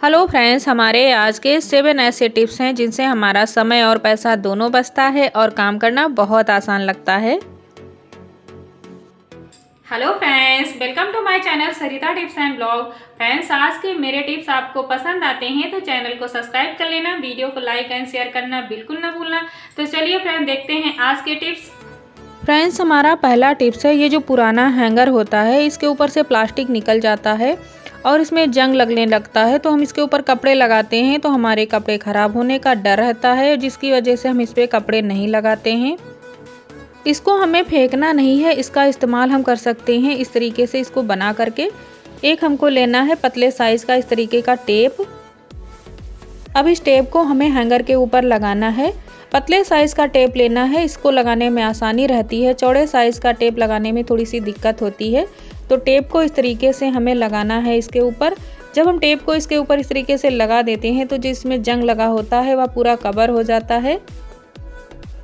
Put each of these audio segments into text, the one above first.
Hello friends, हमारे आज के 7 ऐसे टिप्स हैं जिनसे हमारा समय और पैसा दोनों बचता है और काम करना बहुत आसान लगता है। Hello friends, welcome to my channel Sarita tips and blog. Friends, आज के मेरे टिप्स आपको पसंद आते हैं तो चैनल को सब्सक्राइब कर लेना, वीडियो को लाइक एंड शेयर करना बिल्कुल ना भूलना। तो चलिए फ्रेंड्स, देखते हैं आज के टिप्स। फ्रेंड्स, हमारा पहला टिप्स है, ये जो पुराना हैंगर होता है इसके ऊपर से प्लास्टिक निकल जाता है और इसमें जंग लगने लगता है, तो हम इसके ऊपर कपड़े लगाते हैं तो हमारे कपड़े ख़राब होने का डर रहता है, जिसकी वजह से हम इस पर कपड़े नहीं लगाते हैं। इसको हमें फेंकना नहीं है, इसका इस्तेमाल हम कर सकते हैं इस तरीके से इसको बना करके। एक हमको लेना है पतले साइज़ का इस तरीके का टेप। अब इस टेप को हमें हैंगर के ऊपर लगाना है। पतले साइज़ का टेप लेना है, इसको लगाने में आसानी रहती है। चौड़े साइज़ का टेप लगाने में थोड़ी सी दिक्कत होती है, तो टेप को इस तरीके से हमें लगाना है इसके ऊपर। जब हम टेप को इसके ऊपर इस तरीके से लगा देते हैं तो जिसमें जंग लगा होता है वह पूरा कवर हो जाता है।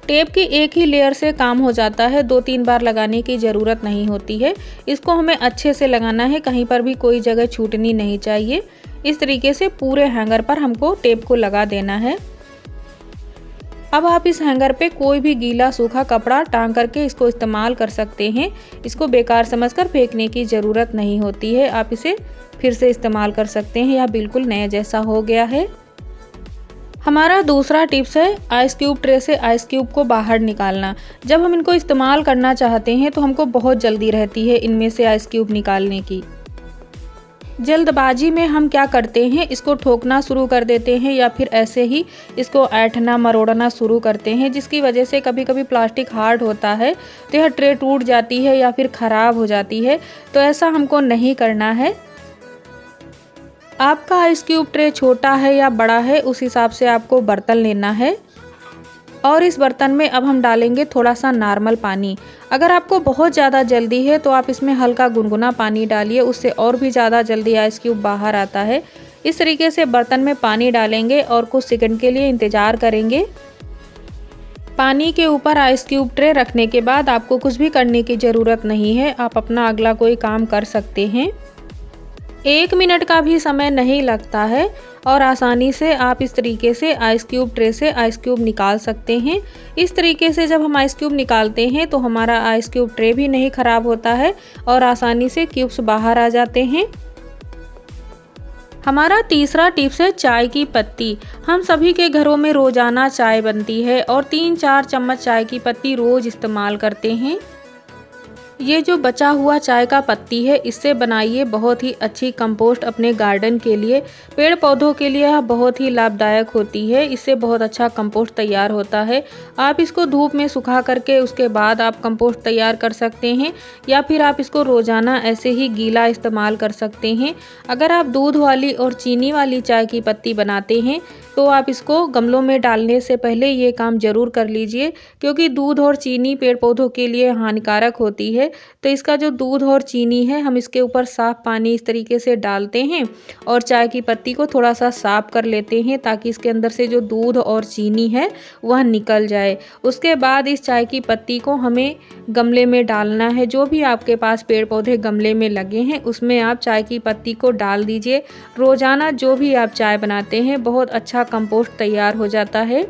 टेप की एक ही लेयर से काम हो जाता है, 2-3 बार लगाने की ज़रूरत नहीं होती है। इसको हमें अच्छे से लगाना है, कहीं पर भी कोई जगह छूटनी नहीं चाहिए। इस तरीके से पूरे हैंगर पर हमको टेप को लगा देना है। अब आप इस हैंगर पे कोई भी गीला सूखा कपड़ा टांग करके इसको इस्तेमाल कर सकते हैं। इसको बेकार समझकर फेंकने की ज़रूरत नहीं होती है, आप इसे फिर से इस्तेमाल कर सकते हैं। यह बिल्कुल नया जैसा हो गया है। हमारा दूसरा टिप्स है आइस क्यूब ट्रे से आइस क्यूब को बाहर निकालना। जब हम इनको इस्तेमाल करना चाहते हैं तो हमको बहुत जल्दी रहती है इनमें से आइस क्यूब निकालने की। जल्दबाजी में हम क्या करते हैं, इसको ठोकना शुरू कर देते हैं या फिर ऐसे ही इसको ऐंठना मरोड़ना शुरू करते हैं, जिसकी वजह से कभी कभी प्लास्टिक हार्ड होता है तो यह ट्रे टूट जाती है या फिर ख़राब हो जाती है। तो ऐसा हमको नहीं करना है। आपका आइस क्यूब ट्रे छोटा है या बड़ा है, उस हिसाब से आपको बर्तन लेना है। और इस बर्तन में अब हम डालेंगे थोड़ा सा नॉर्मल पानी। अगर आपको बहुत ज़्यादा जल्दी है तो आप इसमें हल्का गुनगुना पानी डालिए, उससे और भी ज़्यादा जल्दी आइस क्यूब बाहर आता है। इस तरीके से बर्तन में पानी डालेंगे और कुछ सेकंड के लिए इंतज़ार करेंगे। पानी के ऊपर आइस क्यूब ट्रे रखने के बाद आपको कुछ भी करने की ज़रूरत नहीं है, आप अपना अगला कोई काम कर सकते हैं। 1 मिनट का भी समय नहीं लगता है और आसानी से आप इस तरीके से आइस क्यूब ट्रे से आइस क्यूब निकाल सकते हैं। इस तरीके से जब हम आइस क्यूब निकालते हैं तो हमारा आइस क्यूब ट्रे भी नहीं ख़राब होता है और आसानी से क्यूब्स बाहर आ जाते हैं। हमारा तीसरा टिप्स है चाय की पत्ती। हम सभी के घरों में रोज़ाना चाय बनती है और 3-4 चम्मच चाय की पत्ती रोज़ इस्तेमाल करते हैं। ये जो बचा हुआ चाय का पत्ती है, इससे बनाइए बहुत ही अच्छी कंपोस्ट अपने गार्डन के लिए। पेड़ पौधों के लिए यह बहुत ही लाभदायक होती है, इससे बहुत अच्छा कंपोस्ट तैयार होता है। आप इसको धूप में सुखा करके उसके बाद आप कंपोस्ट तैयार कर सकते हैं या फिर आप इसको रोज़ाना ऐसे ही गीला इस्तेमाल कर सकते हैं। अगर आप दूध वाली और चीनी वाली चाय की पत्ती बनाते हैं तो आप इसको गमलों में डालने से पहले ये काम ज़रूर कर लीजिए, क्योंकि दूध और चीनी पेड़ पौधों के लिए हानिकारक होती है। तो इसका जो दूध और चीनी है, हम इसके ऊपर साफ़ पानी इस तरीके से डालते हैं और चाय की पत्ती को थोड़ा सा साफ़ कर लेते हैं ताकि इसके अंदर से जो दूध और चीनी है वह निकल जाए। उसके बाद इस चाय की पत्ती को हमें गमले में डालना है। जो भी आपके पास पेड़ पौधे गमले में लगे हैं उसमें आप चाय की पत्ती को डाल दीजिए। रोज़ाना जो भी आप चाय बनाते हैं बहुत अच्छा कंपोस्ट तैयार हो जाता है।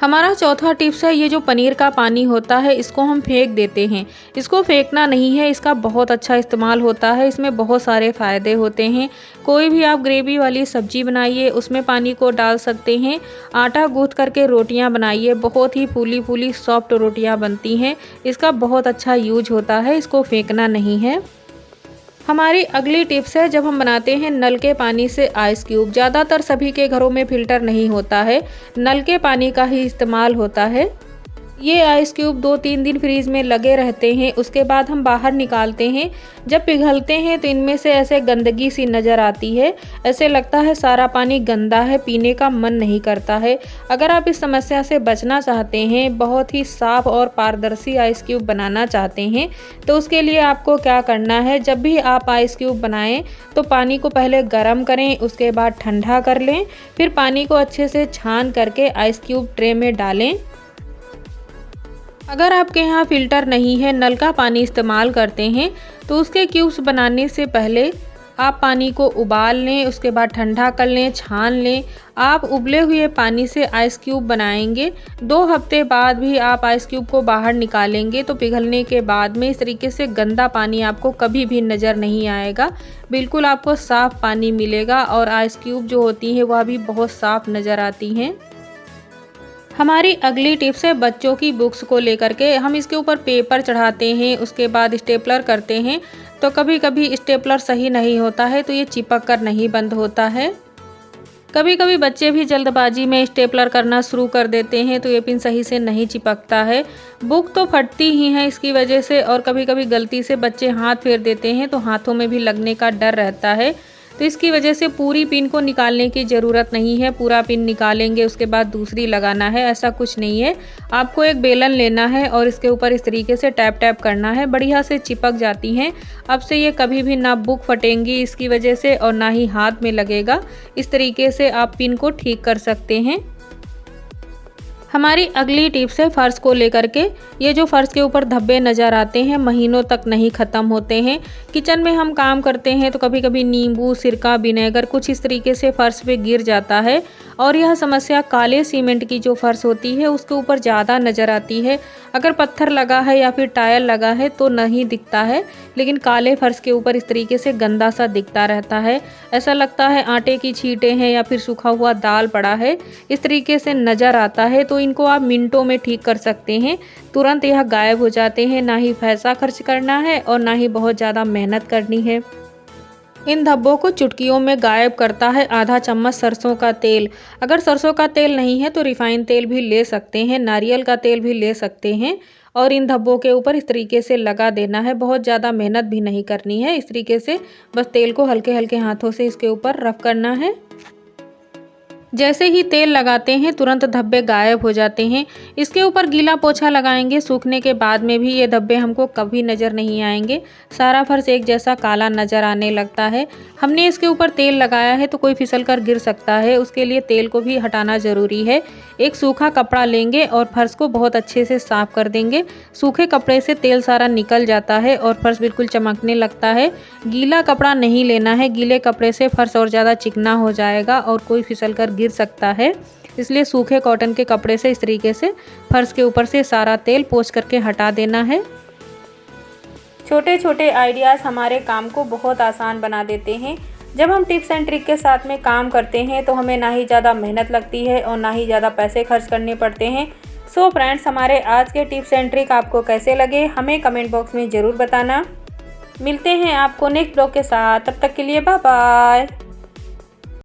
हमारा चौथा टिप्स है, ये जो पनीर का पानी होता है इसको हम फेंक देते हैं। इसको फेंकना नहीं है, इसका बहुत अच्छा इस्तेमाल होता है, इसमें बहुत सारे फ़ायदे होते हैं। कोई भी आप ग्रेवी वाली सब्जी बनाइए, उसमें पानी को डाल सकते हैं। आटा गूँथ करके रोटियां बनाइए, बहुत ही फूली फूली सॉफ्ट रोटियां बनती हैं। इसका बहुत अच्छा यूज होता है, इसको फेंकना नहीं है। हमारी अगली टिप्स है, जब हम बनाते हैं नल के पानी से आइस क्यूब। ज़्यादातर सभी के घरों में फ़िल्टर नहीं होता है, नल के पानी का ही इस्तेमाल होता है। ये आइस क्यूब 2-3 दिन फ्रीज में लगे रहते हैं, उसके बाद हम बाहर निकालते हैं। जब पिघलते हैं तो इनमें से ऐसे गंदगी सी नज़र आती है, ऐसे लगता है सारा पानी गंदा है, पीने का मन नहीं करता है। अगर आप इस समस्या से बचना चाहते हैं, बहुत ही साफ़ और पारदर्शी आइस क्यूब बनाना चाहते हैं, तो उसके लिए आपको क्या करना है, जब भी आप आइस क्यूब बनाएं तो पानी को पहले गर्म करें, उसके बाद ठंडा कर लें, फिर पानी को अच्छे से छान करके आइस क्यूब ट्रे में डालें। अगर आपके यहाँ फ़िल्टर नहीं है, नल का पानी इस्तेमाल करते हैं, तो उसके क्यूब्स बनाने से पहले आप पानी को उबाल लें, उसके बाद ठंडा कर लें, छान लें। आप उबले हुए पानी से आइस क्यूब बनाएंगे। 2 हफ्ते बाद भी आप आइस क्यूब को बाहर निकालेंगे तो पिघलने के बाद में इस तरीके से गंदा पानी आपको कभी भी नज़र नहीं आएगा। बिल्कुल आपको साफ़ पानी मिलेगा और आइस क्यूब जो होती हैं वह भी बहुत साफ़ नज़र आती हैं। हमारी अगली टिप्स है बच्चों की बुक्स को लेकर के। हम इसके ऊपर पेपर चढ़ाते हैं, उसके बाद स्टेपलर करते हैं, तो कभी कभी स्टेपलर सही नहीं होता है तो ये चिपक कर नहीं बंद होता है। कभी कभी बच्चे भी जल्दबाजी में स्टेपलर करना शुरू कर देते हैं तो ये पिन सही से नहीं चिपकता है। बुक तो फटती ही है इसकी वजह से, और कभी कभी गलती से बच्चे हाथ फेर देते हैं तो हाथों में भी लगने का डर रहता है। तो इसकी वजह से पूरी पिन को निकालने की ज़रूरत नहीं है। पूरा पिन निकालेंगे उसके बाद दूसरी लगाना है, ऐसा कुछ नहीं है। आपको एक बेलन लेना है और इसके ऊपर इस तरीके से टैप टैप करना है, बढ़िया से चिपक जाती हैं। अब से ये कभी भी ना बुक फटेंगी इसकी वजह से और ना ही हाथ में लगेगा। इस तरीके से आप पिन को ठीक कर सकते हैं। हमारी अगली टिप्स है फ़र्श को लेकर के। ये जो फ़र्श के ऊपर धब्बे नज़र आते हैं महीनों तक नहीं ख़त्म होते हैं। किचन में हम काम करते हैं तो कभी कभी नींबू, सिरका, विनेगर कुछ इस तरीके से फ़र्श पे गिर जाता है और यह समस्या काले सीमेंट की जो फ़र्श होती है उसके ऊपर ज़्यादा नज़र आती है। अगर पत्थर लगा है या फिर टायर लगा है तो नहीं दिखता है, लेकिन काले फ़र्श के ऊपर इस तरीके से गंदा सा दिखता रहता है। ऐसा लगता है आटे की छींटे हैं या फिर सूखा हुआ दाल पड़ा है, इस तरीके से नज़र आता है। तो इनको आप मिनटों में ठीक कर सकते हैं, तुरंत यह गायब हो जाते हैं। ना ही पैसा खर्च करना है और ना ही बहुत ज़्यादा मेहनत करनी है। इन धब्बों को चुटकियों में गायब करता है आधा चम्मच सरसों का तेल। अगर सरसों का तेल नहीं है तो रिफाइंड तेल भी ले सकते हैं, नारियल का तेल भी ले सकते हैं और इन धब्बों के ऊपर इस तरीके से लगा देना है। बहुत ज़्यादा मेहनत भी नहीं करनी है। इस तरीके से बस तेल को हल्के हल्के हाथों से इसके ऊपर रफ करना है। जैसे ही तेल लगाते हैं तुरंत धब्बे गायब हो जाते हैं। इसके ऊपर गीला पोछा लगाएंगे, सूखने के बाद में भी ये धब्बे हमको कभी नज़र नहीं आएंगे। सारा फर्श एक जैसा काला नज़र आने लगता है। हमने इसके ऊपर तेल लगाया है तो कोई फिसल कर गिर सकता है, उसके लिए तेल को भी हटाना ज़रूरी है। एक सूखा कपड़ा लेंगे और फर्श को बहुत अच्छे से साफ़ कर देंगे। सूखे कपड़े से तेल सारा निकल जाता है और फर्श बिल्कुल चमकने लगता है। गीला कपड़ा नहीं लेना है, गीले कपड़े से फर्श और ज़्यादा चिकना हो जाएगा और कोई फिसल कर गिर सकता है। इसलिए सूखे कॉटन के कपड़े से इस तरीके से फर्श के ऊपर से सारा तेल पोंछ करके हटा देना है। छोटे छोटे आइडियाज़ हमारे काम को बहुत आसान बना देते हैं। जब हम टिप्स एंड ट्रिक के साथ में काम करते हैं तो हमें ना ही ज़्यादा मेहनत लगती है और ना ही ज़्यादा पैसे खर्च करने पड़ते हैं। सो फ्रेंड्स, हमारे आज के टिप्स एंड ट्रिक आपको कैसे लगे हमें कमेंट बॉक्स में ज़रूर बताना। मिलते हैं आपको नेक्स्ट ब्लॉग के साथ, तब तक के लिए बाय बाय।